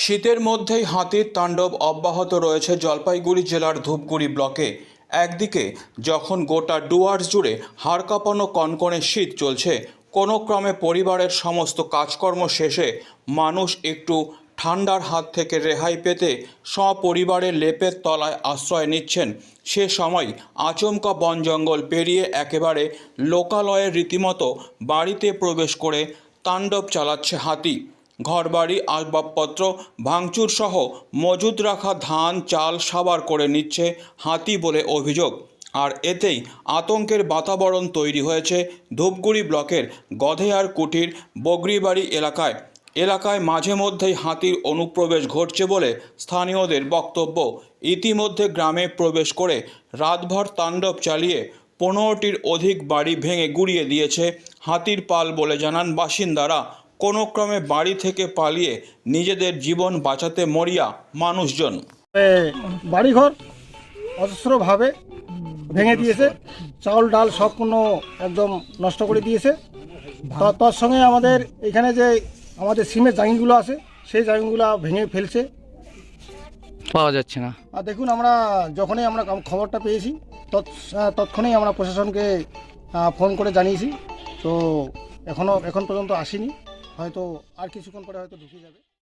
শীতের মধ্যেই হাতির তাণ্ডব অব্যাহত রয়েছে জলপাইগুড়ি জেলার ধূপগুড়ি ব্লকে। একদিকে যখন গোটা ডুয়ার্স জুড়ে হাড় কাঁপানো কনকনে শীত চলছে, কোনো ক্রমে পরিবারের সমস্ত কাজকর্ম শেষে মানুষ একটু ঠান্ডার হাত থেকে রেহাই পেতে সপরিবারের লেপের তলায় আশ্রয় নিচ্ছেন। সে সময় আচমকা বন জঙ্গল পেরিয়ে একেবারে লোকালয়ের রীতিমতো বাড়িতে প্রবেশ করে তাণ্ডব চালাচ্ছে হাতি। ঘরবাড়ি আসবাবপত্র ভাঙচুর সহ মজুদ রাখা ধান চাল সাবার করে নিচ্ছে হাতি বলে অভিযোগ। আর এতেই আতঙ্কের বাতাবরণ তৈরি হয়েছে ধূপগুড়ি ব্লকের গধেয়ার কুটির বগরিবাড়ি এলাকায় মাঝে মধ্যেই হাতির অনুপ্রবেশ ঘটছে বলে স্থানীয়দের বক্তব্য। ইতিমধ্যে গ্রামে প্রবেশ করে রাতভর তাণ্ডব চালিয়ে 15টির অধিক বাড়ি ভেঙে গুড়িয়ে দিয়েছে হাতির পাল বলে জানান বাসিন্দারা। কোনো ক্রমে বাড়ি থেকে পালিয়ে নিজেদের জীবন বাঁচাতে মরিয়া মানুষজন। বাড়িঘর অজস্রভাবে ভেঙে দিয়েছে, চাউল ডাল সব কোনো একদম নষ্ট করে দিয়েছে। তার সঙ্গে আমাদের এখানে যে আমাদের সিমের জায়গাগুলো আছে সেই জায়গাগুলো ভেঙে ফেলছে, পাওয়া যাচ্ছে না। আর দেখুন আমরা যখনই আমরা খবরটা পেয়েছি তৎক্ষণেই আমরা প্রশাসনকে ফোন করে জানিয়েছি। তো এখন পর্যন্ত আসেনি, হয়তো আর কিছুক্ষণ পরে হয়তো ঢুকে যাবে।